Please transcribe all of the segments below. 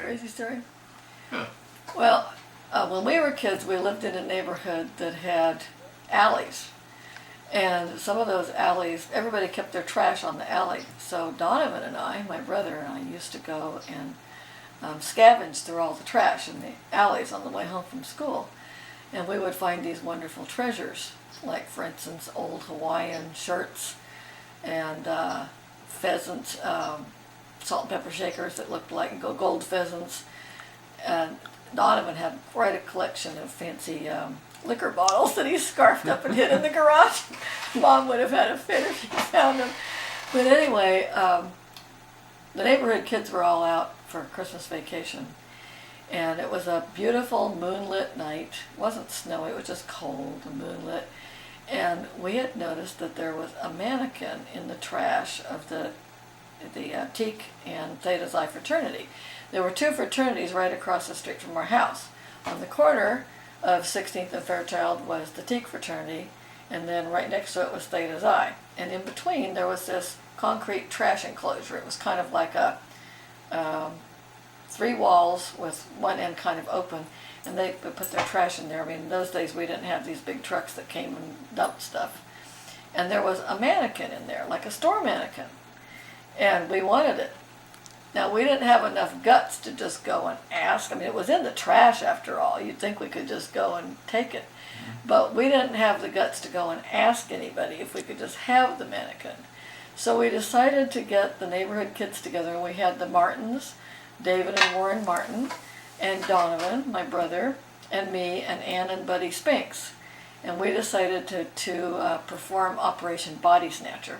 crazy story? Huh. Well, when we were kids, we lived in a neighborhood that had alleys. And some of those alleys, everybody kept their trash on the alley. So Donovan and I, my brother and I, used to go and scavenge through all the trash in the alleys on the way home from school. And we would find these wonderful treasures, like, for instance, old Hawaiian shirts and pheasants, salt and pepper shakers that looked like gold pheasants. And Donovan had quite a collection of fancy liquor bottles that he scarfed up and hid in the garage. Mom would have had a fit if she found them. But anyway, the neighborhood kids were all out for Christmas vacation. And it was a beautiful moonlit night. It wasn't snowy, it was just cold and moonlit. And we had noticed that there was a mannequin in the trash of the Teak and Theta Xi fraternity. There were two fraternities right across the street from our house. On the corner of 16th and Fairchild was the Teak fraternity, and then right next to it was Theta Xi. And in between there was this concrete trash enclosure. It was kind of like a 3 walls with one end kind of open, and they would put their trash in there. I mean, in those days we didn't have these big trucks that came and dumped stuff. And there was a mannequin in there, like a store mannequin. And we wanted it. Now, we didn't have enough guts to just go and ask. I mean, it was in the trash after all. You'd think we could just go and take it. But we didn't have the guts to go and ask anybody if we could just have the mannequin. So we decided to get the neighborhood kids together, and we had the Martins, David and Warren Martin, and Donovan, my brother, and me, and Ann and Buddy Spinks. And we decided to perform Operation Body Snatcher.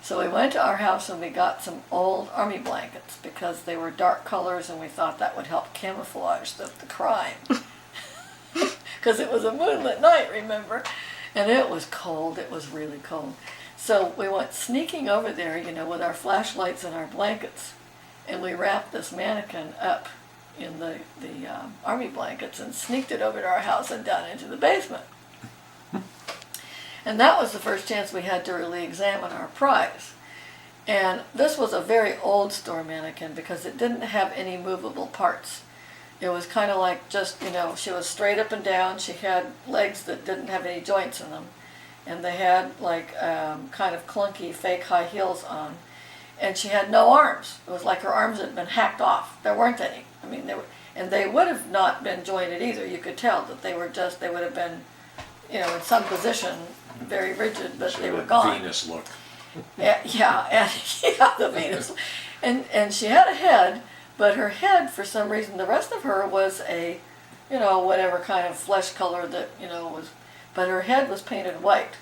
So we went to our house and we got some old army blankets because they were dark colors, and we thought that would help camouflage the crime. Because it was a moonlit night, remember? And it was cold. It was really cold. So we went sneaking over there, with our flashlights and our blankets. And we wrapped this mannequin up in the army blankets and sneaked it over to our house and down into the basement. And that was the first chance we had to really examine our prize. And this was a very old store mannequin because it didn't have any movable parts. It was kind of like just, she was straight up and down. She had legs that didn't have any joints in them. And they had like kind of clunky fake high heels on. And she had no arms. It was like her arms had been hacked off. There weren't any. I mean, they would have not been jointed either. You could tell that they would have been, in some position, very rigid, but they were gone. Venus look. Yeah, the Venus. And she had a head, but her head, for some reason, the rest of her was a, whatever kind of flesh color that, was, but her head was painted white.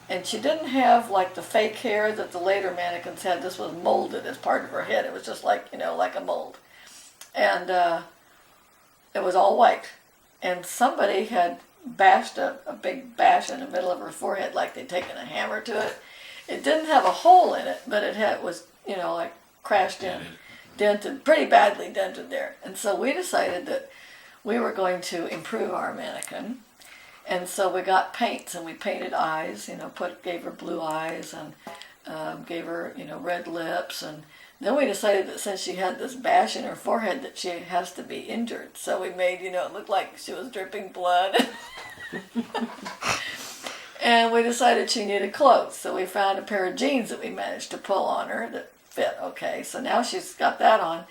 And she didn't have like the fake hair that the later mannequins had. This was molded as part of her head. It was just like, like a mold. And it was all white. And somebody had bashed a big bash in the middle of her forehead like they'd taken a hammer to it. It didn't have a hole in it, but it was, like crashed in, dented, pretty badly dented there. And so we decided that we were going to improve our mannequin. And so we got paints and we painted eyes, gave her blue eyes and gave her, red lips. And then we decided that since she had this bash in her forehead that she has to be injured. So we made, it look like she was dripping blood. And we decided she needed clothes. So we found a pair of jeans that we managed to pull on her that fit okay. So now she's got that on.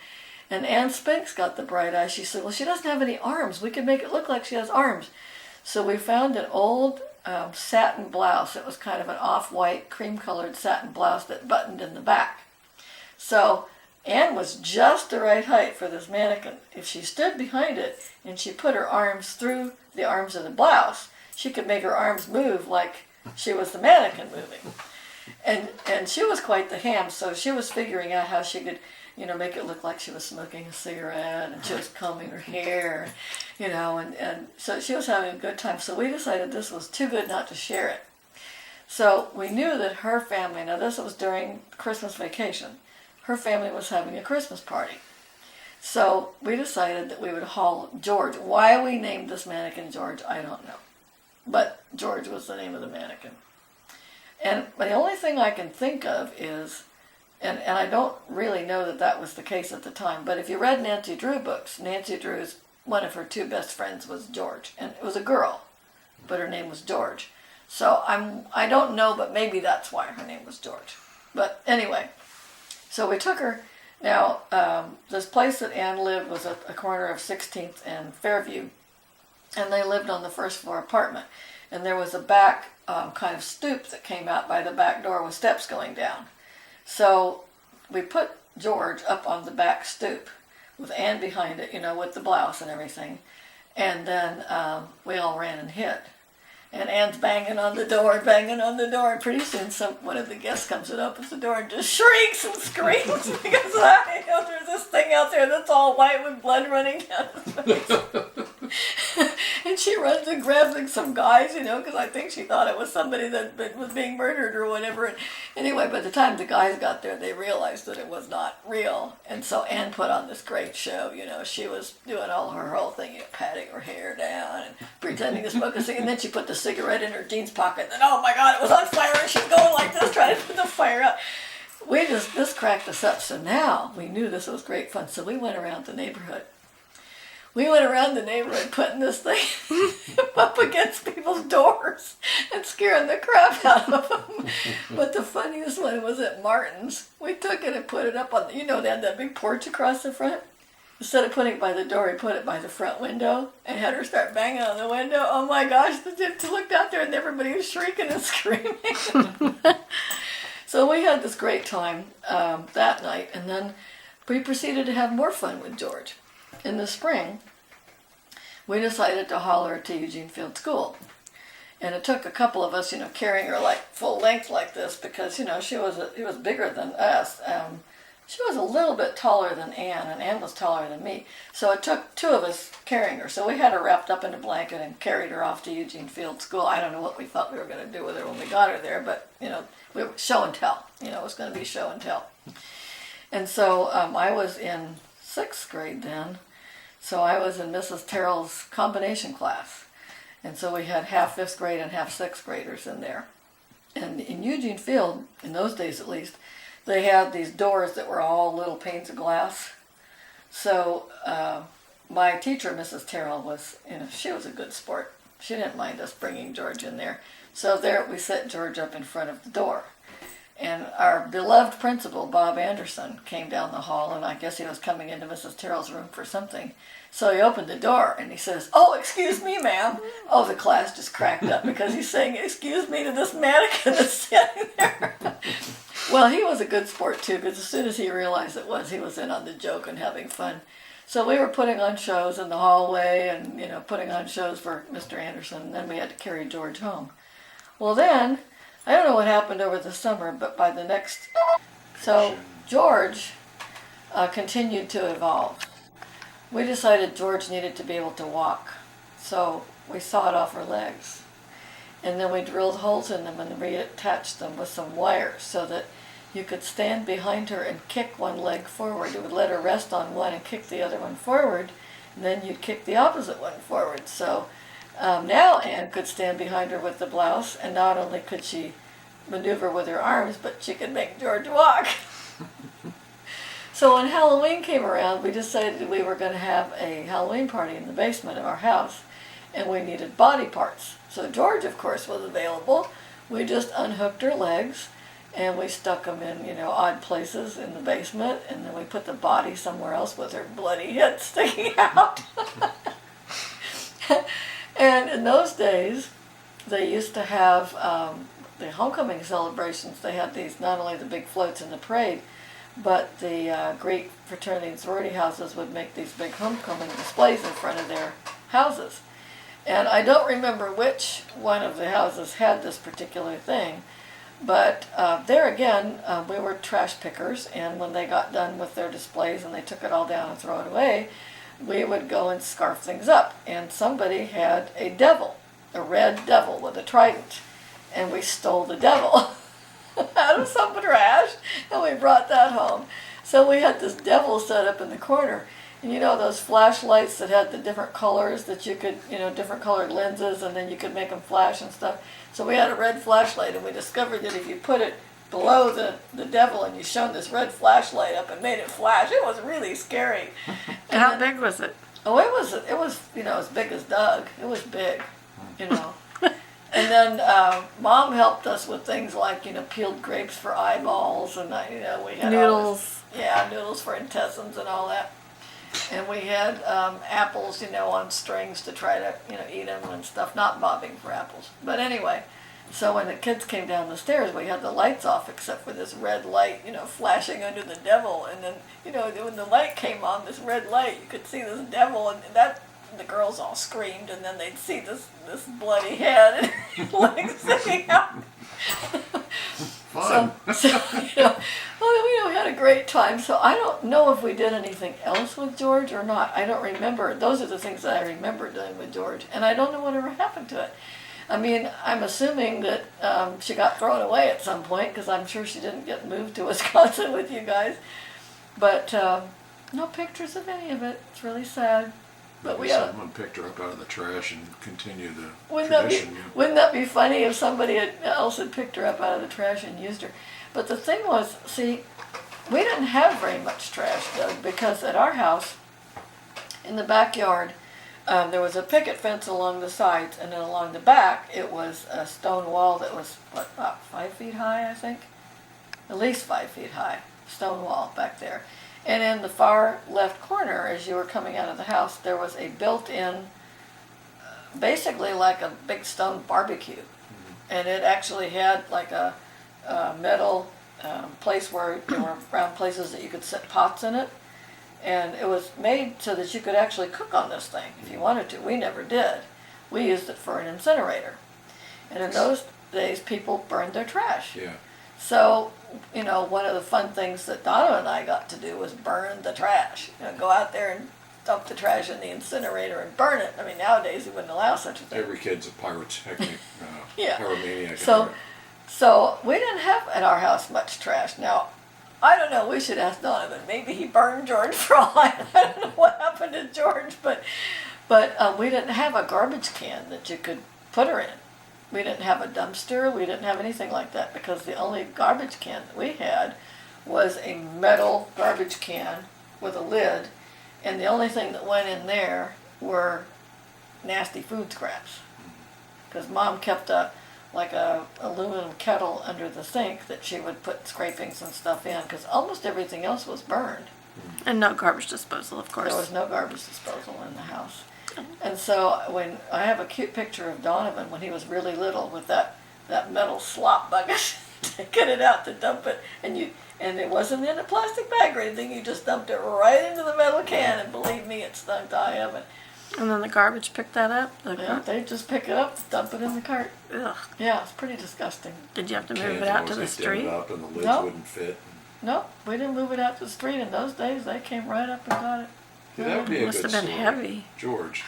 And Ann Spinks got the bright eyes. She said, well, she doesn't have any arms. We can make it look like she has arms. So we found an old satin blouse. It was kind of an off-white, cream-colored satin blouse that buttoned in the back. So Ann was just the right height for this mannequin. If she stood behind it and she put her arms through the arms of the blouse, she could make her arms move like she was the mannequin moving. And she was quite the ham, so she was figuring out how she could, make it look like she was smoking a cigarette, and she was combing her hair, and so she was having a good time. So we decided this was too good not to share it. So we knew that her family, now this was during Christmas vacation, her family was having a Christmas party. So we decided that we would haul George. Why we named this mannequin George, I don't know. But George was the name of the mannequin. And the only thing I can think of is and I don't really know that that was the case at the time, but if you read Nancy Drew books, Nancy Drew's, one of her two best friends was George, and it was a girl, but her name was George. So I don't know, but maybe that's why her name was George. But anyway, so we took her. Now, this place that Anne lived was at a corner of 16th and Fairview, and they lived on the first floor apartment. And there was a back kind of stoop that came out by the back door with steps going down. So we put George up on the back stoop with Anne behind it, with the blouse and everything. And then we all ran and hid. And Anne's banging on the door, and pretty soon one of the guests comes and opens the door and just shrieks and screams because there's this thing out there that's all white with blood running down his face. And she runs and grabs some guys, because I think she thought it was somebody that was being murdered or whatever. And anyway, by the time the guys got there, they realized that it was not real. And so Anne put on this great show. She was doing all her whole thing, patting her hair down and pretending to smoke a cigarette. And then she put the cigarette in her jeans pocket. And then, oh my God, it was on fire. And she's going like this, trying to put the fire out. This cracked us up. So now we knew this was great fun. So we went around the neighborhood. Putting this thing up against people's doors and scaring the crap out of them. But the funniest one was at Martin's. We took it and put it up on, they had that big porch across the front. Instead of putting it by the door, we put it by the front window and had her start banging on the window. Oh my gosh, looked out there and everybody was shrieking and screaming. So we had this great time that night, and then we proceeded to have more fun with George. In the spring, we decided to haul her to Eugene Field School. And it took a couple of us, carrying her like full length like this because, she was bigger than us. She was a little bit taller than Anne, and Anne was taller than me. So it took two of us carrying her. So we had her wrapped up in a blanket and carried her off to Eugene Field School. I don't know what we thought we were going to do with her when we got her there, but, we were show and tell. It was going to be show and tell. And so I was in 6th grade then. So I was in Mrs. Terrell's combination class. And so we had half 5th grade and half 6th graders in there. And in Eugene Field, in those days at least, they had these doors that were all little panes of glass. So my teacher, Mrs. Terrell, was, she was a good sport. She didn't mind us bringing George in there. So there we set George up in front of the door. And our beloved principal, Bob Anderson, came down the hall, and I guess he was coming into Mrs. Terrell's room for something. So he opened the door, and he says, "Oh, excuse me, ma'am." Oh, the class just cracked up because he's saying, "Excuse me," to this mannequin that's standing there. Well, he was a good sport, too, because as soon as he realized he was in on the joke and having fun. So we were putting on shows in the hallway and, putting on shows for Mr. Anderson, and then we had to carry George home. Well, then, I don't know what happened over the summer, but by the next... So George continued to evolve. We decided George needed to be able to walk, so we sawed off her legs. And then we drilled holes in them and reattached them with some wires so that you could stand behind her and kick one leg forward. You would let her rest on one and kick the other one forward, and then you'd kick the opposite one forward. So now Anne could stand behind her with the blouse, and not only could she maneuver with her arms, but she could make George walk. So when Halloween came around, we decided we were going to have a Halloween party in the basement of our house, and we needed body parts. So George, of course, was available. We just unhooked her legs, and we stuck them in, odd places in the basement, and then we put the body somewhere else with her bloody head sticking out. And in those days, they used to have the homecoming celebrations. They had these, not only the big floats in the parade, but the Greek fraternity and sorority houses would make these big homecoming displays in front of their houses. And I don't remember which one of the houses had this particular thing, but there again, we were trash pickers, and when they got done with their displays and they took it all down and throw it away, we would go and scarf things up. And somebody had a devil, a red devil with a trident, and we stole the devil out of some trash, and we brought that home. So we had this devil set up in the corner. And those flashlights that had the different colors that you could, different colored lenses, and then you could make them flash and stuff. So we had a red flashlight, and we discovered that if you put it below the devil, and you shone this red flashlight up and made it flash. It was really scary. And How big was it? Oh, it was as big as Doug. It was big, you know. And then Mom helped us with things like peeled grapes for eyeballs, and we had Noodles. Noodles for intestines and all that. And we had apples, on strings to try to eat them and stuff. Not bobbing for apples, but anyway. So when the kids came down the stairs, we had the lights off except for this red light, flashing under the devil. And then, when the light came on, this red light, you could see this devil, and the girls all screamed, and then they'd see this bloody head and legs sticking out. Fun. We had a great time. So I don't know if we did anything else with George or not. I don't remember. Those are the things that I remember doing with George, and I don't know whatever happened to it. I mean, I'm assuming that she got thrown away at some point, because I'm sure she didn't get moved to Wisconsin with you guys. But no pictures of any of it. It's really sad. But Maybe someone picked her up out of the trash and continued the tradition. Wouldn't that be funny if somebody else had picked her up out of the trash and used her? But the thing was, see, we didn't have very much trash, Doug, because at our house, in the backyard, there was a picket fence along the sides, and then along the back, it was a stone wall that was, about 5 feet high, I think? At least 5 feet high, stone wall back there. And in the far left corner, as you were coming out of the house, there was a built-in, basically like a big stone barbecue. Mm-hmm. And it actually had like a metal place where there were round places that you could set pots in it. And it was made so that you could actually cook on this thing if you wanted to. We never did. We used it for an incinerator. And in those days, people burned their trash. Yeah. So, one of the fun things that Donna and I got to do was burn the trash. Go out there and dump the trash in the incinerator and burn it. I mean, nowadays we wouldn't allow such a thing. Every kid's a pyrotechnic, Yeah. pyromaniac. So we didn't have at our house much trash. Now, I don't know, we should ask Donovan. Maybe he burned George for all I don't know what happened to George, but we didn't have a garbage can that you could put her in. We didn't have a dumpster. We didn't have anything like that, because the only garbage can that we had was a metal garbage can with a lid, and the only thing that went in there were nasty food scraps. Because Mom kept a aluminum kettle under the sink that she would put scrapings and stuff in, because almost everything else was burned. And no garbage disposal, of course. There was no garbage disposal in the house. And so when I have a cute picture of Donovan when he was really little with that metal slop bucket, taking it out to dump it, and it wasn't in a plastic bag or anything, you just dumped it right into the metal can, and believe me, it stunk to high heaven. And then the garbage picked that up? Yeah, they just pick it up, dump it in the cart. Ugh. Yeah, it's pretty disgusting. Did you have to move it out to the street? Up and the lids No. wouldn't fit. No, we didn't move it out to the street. In those days, they came right up and got it. Yeah, that would be a Must good have been story, heavy. George.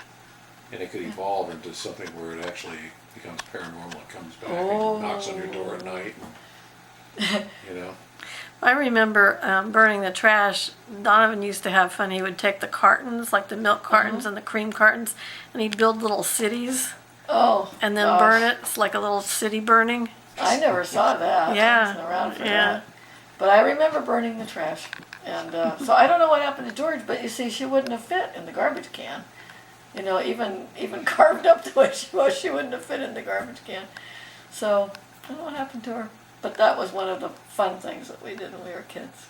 And it could evolve into something where it actually becomes paranormal. It comes back Oh. and knocks on your door at night. And, I remember burning the trash. Donovan used to have fun. He would take the cartons, like the milk cartons and the cream cartons, and he'd build little cities Oh, and then gosh. burn it. It's like a little city burning. I never saw that. Yeah, I wasn't around for yeah. that. But I remember burning the trash. And so I don't know what happened to George, but you see, she wouldn't have fit in the garbage can. Even carved up the way she was, she wouldn't have fit in the garbage can. So I don't know what happened to her. But that was one of the fun things that we did when we were kids.